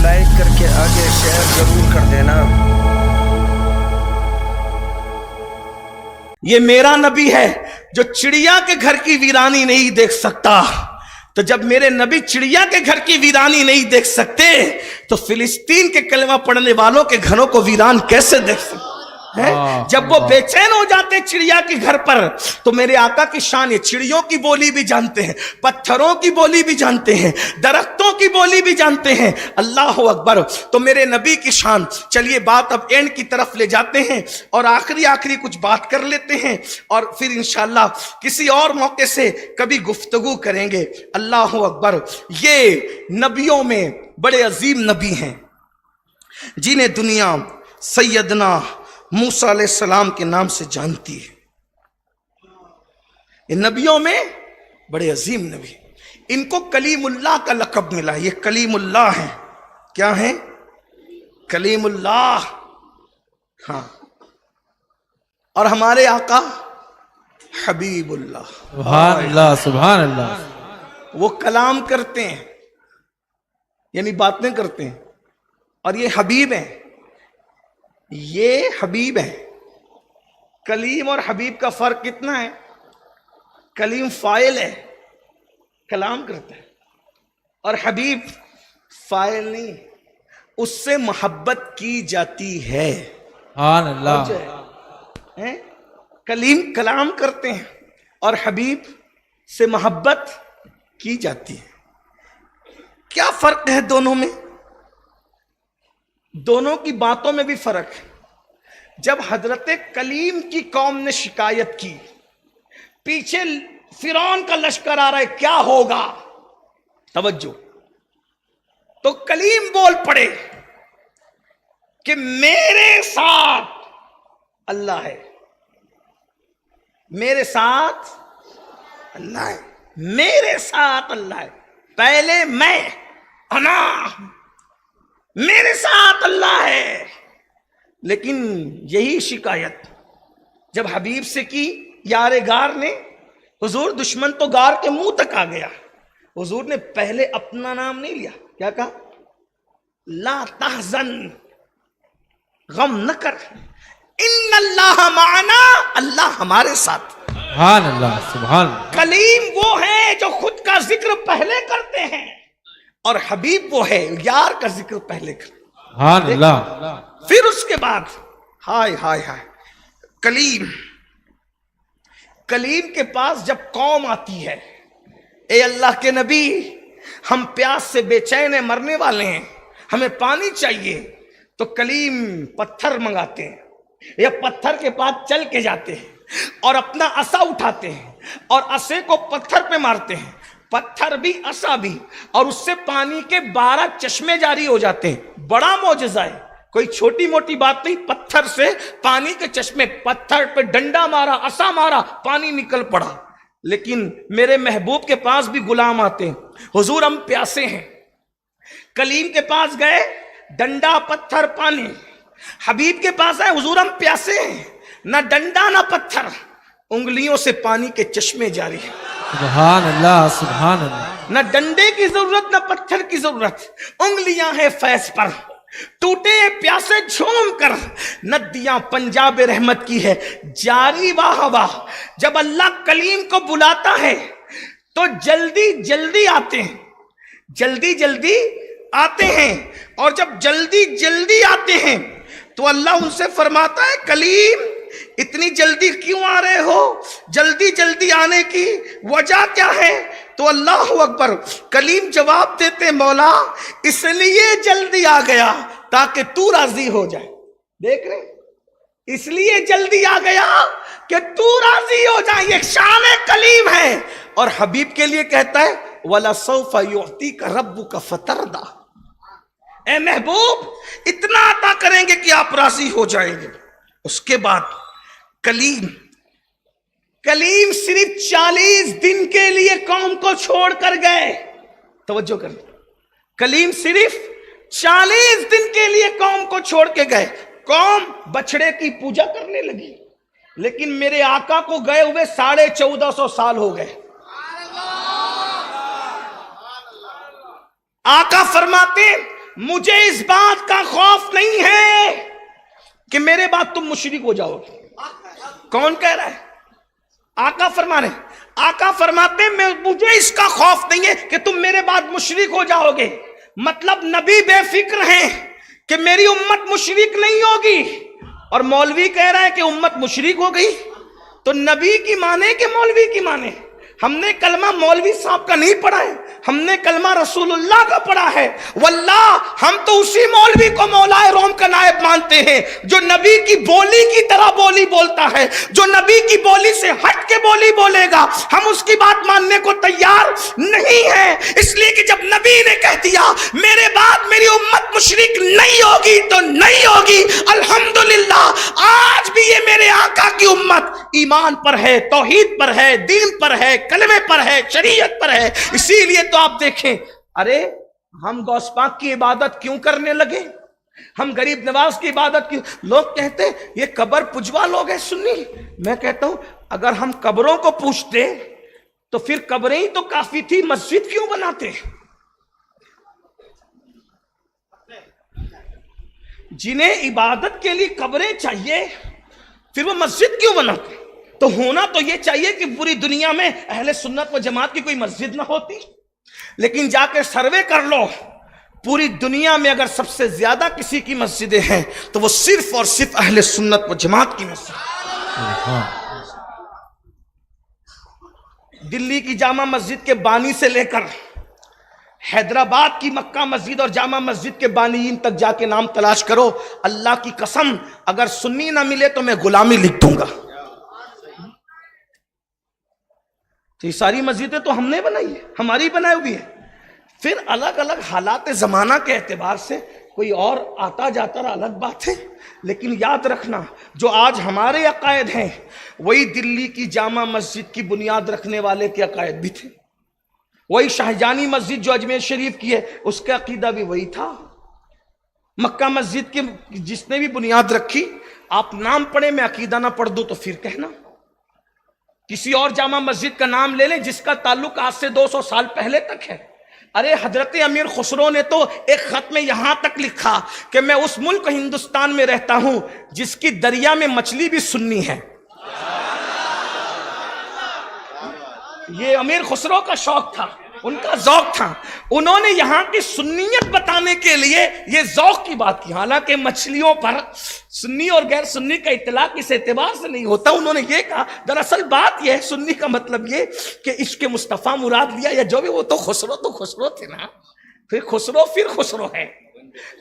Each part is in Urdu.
لائک کر کے آگے شیئر ضرور کر دینا۔ یہ میرا نبی ہے جو چڑیا کے گھر کی ویرانی نہیں دیکھ سکتا، تو جب میرے نبی چڑیا کے گھر کی ویرانی نہیں دیکھ سکتے تو فلسطین کے کلمہ پڑھنے والوں کے گھروں کو ویران کیسے دیکھ سکتے ہیں؟ جب وہ بے چین ہو جاتے چڑیا کے گھر پر تو میرے آقا کی شان یہ چڑیوں کی بولی بھی جانتے ہیں، پتھروں کی بولی بھی جانتے ہیں، درختوں کی بولی بھی جانتے ہیں۔ اللہ اکبر۔ تو میرے نبی کی شان۔ چلیے بات اب اینڈ کی طرف لے جاتے ہیں اور آخری کچھ بات کر لیتے ہیں اور پھر انشاءاللہ کسی اور موقع سے کبھی گفتگو کریں گے۔ اللہ اکبر۔ یہ نبیوں میں بڑے عظیم نبی ہیں جنہیں دنیا سیدنا موسیٰ علیہ السلام کے نام سے جانتی ہے۔ یہ نبیوں میں بڑے عظیم نبی، ان کو کلیم اللہ کا لقب ملا۔ یہ کلیم اللہ ہیں۔ کیا ہیں؟ کلیم اللہ۔ ہاں، اور ہمارے آقا حبیب اللہ۔ سبحان اللہ سبحان اللہ۔ وہ کلام کرتے ہیں یعنی باتیں کرتے ہیں، اور یہ حبیب ہیں۔ یہ حبیب ہے۔ کلیم اور حبیب کا فرق کتنا ہے؟ کلیم فاعل ہے، کلام کرتا ہے، اور حبیب فاعل نہیں، اس سے محبت کی جاتی ہے۔ سبحان اللہ۔ کلیم کلام کرتے ہیں اور حبیب سے محبت کی جاتی ہے۔ کیا فرق ہے دونوں میں؟ دونوں کی باتوں میں بھی فرق ہے۔ جب حضرت کلیم کی قوم نے شکایت کی، پیچھے فرعون کا لشکر آ رہا ہے، کیا ہوگا؟ توجہ۔ تو کلیم بول پڑے کہ میرے ساتھ اللہ ہے، میرے ساتھ اللہ ہے، میرے ساتھ اللہ ہے۔ پہلے میں انا، میرے ساتھ اللہ ہے۔ لیکن یہی شکایت جب حبیب سے کی یار غار نے، حضور دشمن تو غار کے منہ تک آ گیا، حضور نے پہلے اپنا نام نہیں لیا، کیا کہا؟ لا تحزن، غم نہ کر، ان اللہ معنا، اللہ ہمارے ساتھ۔ سبحان اللہ سبحان اللہ۔ کلیم وہ ہے جو خود کا ذکر پہلے کرتے ہیں، اور حبیب وہ ہے یار کا ذکر پہلے کرتے ہیں۔ سبحان اللہ۔ پھر اس کے بعد ہائے ہائے ہائے، کلیم کے پاس جب قوم آتی ہے، اے اللہ کے نبی ہم پیاس سے بے چین ہیں، مرنے والے ہیں، ہمیں پانی چاہیے، تو کلیم پتھر منگاتے ہیں یا پتھر کے پاس چل کے جاتے ہیں اور اپنا عصا اٹھاتے ہیں اور عصے کو پتھر پہ مارتے ہیں، پتھر بھی عصا بھی، اور اس سے پانی کے 12 چشمے جاری ہو جاتے ہیں۔ بڑا معجزہ ہے، کوئی چھوٹی موٹی بات نہیں۔ پتھر سے پانی کے چشمے، پتھر پہ ڈنڈا مارا، عصا مارا، پانی نکل پڑا۔ لیکن میرے محبوب کے پاس بھی غلام آتے ہیں، حضور ہم پیاسے ہیں۔ کلیم کے پاس گئے، ڈنڈا پتھر پانی۔ حبیب کے پاس آئے، حضور ہم پیاسے ہیں، نہ ڈنڈا نہ پتھر، انگلیوں سے پانی کے چشمے جاری ہیں۔ سبحان اللہ سبحان اللہ۔ نہ ڈنڈے کی ضرورت نہ پتھر کی ضرورت، انگلیاں ہیں فیض پر، ٹوٹے پیاسے جھوم کر ندیاں پنجاب رحمت کی ہے جاری۔ واہ واہ۔ جب اللہ کلیم کو بلاتا ہے تو جلدی جلدی آتے ہیں، جلدی جلدی آتے ہیں، اور جب جلدی جلدی آتے ہیں تو اللہ ان سے فرماتا ہے کلیم اتنی جلدی کیوں آ رہے ہو؟ جلدی جلدی آنے کی وجہ کیا ہے؟ تو اللہ اکبر، کلیم جواب دیتے مولا اس لیے جلدی آ گیا تاکہ تو راضی ہو جائے۔ دیکھ رہے، اس لیے جلدی آ گیا کہ تو راضی ہو جائے۔ یہ شان کلیم ہے، اور حبیب کے لیے کہتا ہے وَلَسَوْفَ يُعْطِيكَ رَبُّكَ فَتَرْضَىٰ، اے محبوب اتنا عطا کریں گے کہ آپ راضی ہو جائیں گے۔ اس کے بعد کلیم صرف 40 دن کے لیے قوم کو چھوڑ کر گئے۔ توجہ کریں، کلیم صرف 40 دن کے لیے قوم کو چھوڑ کے گئے۔ قوم بچڑے کی پوجا کرنے لگی، لیکن میرے آقا کو گئے ہوئے 1450 سال ہو گئے۔ آقا فرماتے مجھے اس بات کا خوف نہیں ہے کہ میرے بعد تم مشرک ہو جاؤ گے. کون کہہ رہا ہے؟ آقا فرما رہے ہیں. آقا فرماتے ہیں مجھے اس کا خوف نہیں ہے کہ تم میرے بعد مشرک ہو جاؤ گے. مطلب نبی بے فکر ہیں کہ میری امت مشرک نہیں ہوگی. اور مولوی کہہ رہا ہے کہ امت مشرک ہو گئی. تو نبی کی مانے کہ مولوی کی مانے؟ ہم نے کلمہ مولوی صاحب کا نہیں پڑھا ہے, ہم نے کلمہ رسول اللہ کا پڑھا ہے. واللہ ہم تو اسی مولوی کو مولا روم کا نائب مانتے ہیں جو نبی کی بولی کی طرح بولی بولتا ہے, جو نبی کی بولی سے ہٹ کے بولی بولے گا. ہم اس کی بات ماننے کو تیار نہیں ہیں, اس لیے کہ جب نبی نے کہہ دیا میرے بعد میری امت مشرک نہیں ہوگی تو نہیں ہوگی. الحمدللہ آج بھی یہ میرے آقا کی امت ایمان پر ہے, توحید پر ہے, دین پر ہے, کلمے پر ہے, شریعت پر ہے. اسی لیے تو آپ دیکھیں, ارے ہم غوث پاک کی عبادت کیوں کرنے لگے, ہم غریب نواز کی عبادت کیوں؟ لوگ کہتے ہیں یہ قبر پجوا لوگ ہیں سنی. میں کہتا ہوں اگر ہم قبروں کو پوچھتے تو پھر قبریں ہی تو کافی تھی, مسجد کیوں بناتے؟ جنہیں عبادت کے لیے قبریں چاہیے پھر وہ مسجد کیوں بناتے؟ تو ہونا تو یہ چاہیے کہ پوری دنیا میں اہل سنت و جماعت کی کوئی مسجد نہ ہوتی. لیکن جا کے سروے کر لو, پوری دنیا میں اگر سب سے زیادہ کسی کی مسجدیں ہیں تو وہ صرف اور صرف اہل سنت و جماعت کی مسجد. دلی کی جامع مسجد کے بانی سے لے کر حیدرآباد کی مکہ مسجد اور جامع مسجد کے بانیین تک جا کے نام تلاش کرو. اللہ کی قسم اگر سنی نہ ملے تو میں غلامی لکھ دوں گا. تو یہ ساری مسجدیں تو ہم نے بنائی ہے, ہماری بنائی ہوئی ہے. پھر الگ الگ حالات زمانہ کے اعتبار سے کوئی اور آتا جاتا رہا, الگ بات ہے. لیکن یاد رکھنا جو آج ہمارے عقائد ہیں وہی دلی کی جامع مسجد کی بنیاد رکھنے والے کے عقائد بھی تھے. وہی شاہجانی مسجد جو اجمیر شریف کی ہے اس کا عقیدہ بھی وہی تھا. مکہ مسجد کی جس نے بھی بنیاد رکھی, آپ نام پڑھے میں عقیدہ نہ پڑھ دوں تو پھر کہنا. کسی اور جامع مسجد کا نام لے لیں جس کا تعلق آج سے 200 سال پہلے تک ہے. ارے حضرت امیر خسرو نے تو ایک خط میں یہاں تک لکھا کہ میں اس ملک ہندوستان میں رہتا ہوں جس کی دریا میں مچھلی بھی سنی ہے. یہ امیر خسرو کا شوق تھا, ان کا ذوق تھا. انہوں نے یہاں کی سنیت بتانے کے لیے یہ ذوق کی بات کی. حالانکہ مچھلیوں پر سنی اور غیر سنی کا اطلاق اس اعتبار سے نہیں ہوتا. انہوں نے یہ کہا دراصل بات یہ ہے, سنی کا مطلب یہ کہ عشق مصطفیٰ مراد لیا یا جو بھی, وہ تو خسرو تھے نا. پھر خسرو ہے.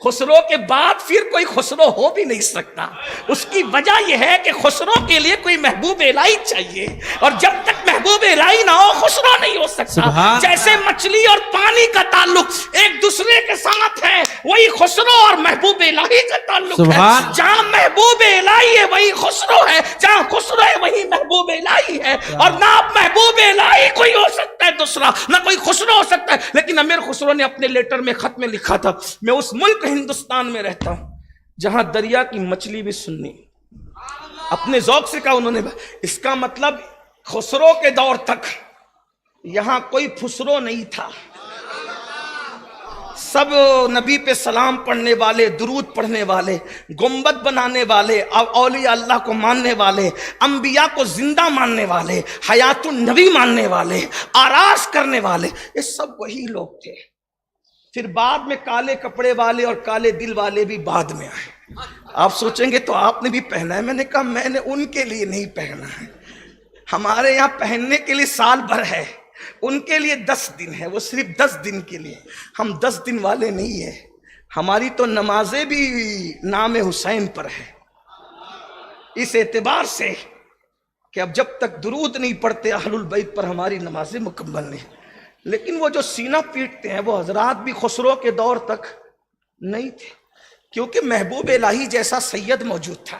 خسرو کے بعد پھر کوئی خسرو ہو بھی نہیں سکتا. اس کی وجہ یہ ہے کہ خسرو کے لیے کوئی محبوب الہی چاہیے, اور جب تک محبوب الہی نہ ہو خسرو نہیں ہو سکتا. جیسے مچھلی اور پانی کا تعلق ایک دوسرے کے ساتھ ہے, وہی خسرو اور محبوب الہی کا تعلق ہے. جہاں محبوب الہی ہے وہی خسرو ہے, جہاں خسرو ہے وہی محبوب الہی ہے. اور نہ محبوب الہی کوئی ہو سکتا ہے دوسرا, نہ کوئی خسرو ہو سکتا ہے. لیکن امیر خسرو نے اپنے لیٹر میں خط میں لکھا تھا میں اس ملک ہندوستان میں رہتا ہوں جہاں دریا کی مچھلی بھی سنی. اپنے ذوق سے کہا انہوں نے. اس کا مطلب خسرو کے دور تک یہاں کوئی پھسرو نہیں تھا. سب نبی پہ سلام پڑھنے والے, درود پڑھنے والے, گنبد بنانے والے, اولیاء اللہ کو ماننے والے, انبیاء کو زندہ ماننے والے, حیات النبی ماننے والے, آراز کرنے والے, یہ سب وہی لوگ تھے. پھر بعد میں کالے کپڑے والے اور کالے دل والے بھی بعد میں آئے. آپ سوچیں گے تو آپ نے بھی پہنا ہے. میں نے کہا میں نے ان کے لیے نہیں پہنا ہے. ہمارے یہاں پہننے کے لیے سال بھر ہے, ان کے لیے 10 دن ہے. وہ صرف 10 دن کے لیے. ہم 10 دن والے نہیں ہیں. ہماری تو نمازیں بھی نام حسین پر ہے, اس اعتبار سے کہ اب جب تک درود نہیں پڑھتے اہل البیت پر ہماری نمازیں مکمل نہیں. لیکن وہ جو سینہ پیٹتے ہیں وہ حضرات بھی خسرو کے دور تک نہیں تھے, کیونکہ محبوب الہی جیسا سید موجود تھا.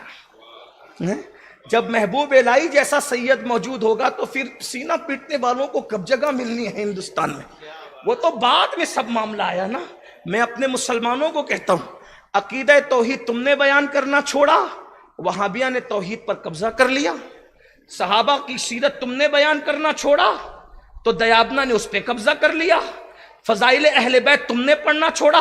جب محبوب الہی جیسا سید موجود ہوگا تو پھر سینہ پیٹنے والوں کو کب جگہ ملنی ہے ہندوستان میں. وہ تو بعد میں سب معاملہ آیا نا. میں اپنے مسلمانوں کو کہتا ہوں عقیدہ توحید تم نے بیان کرنا چھوڑا, وہابیہ نے توحید پر قبضہ کر لیا. صحابہ کی سیرت تم نے بیان کرنا چھوڑا تو دیابنا نے اس پہ قبضہ کر لیا. فضائل اہل بیت تم نے پڑھنا چھوڑا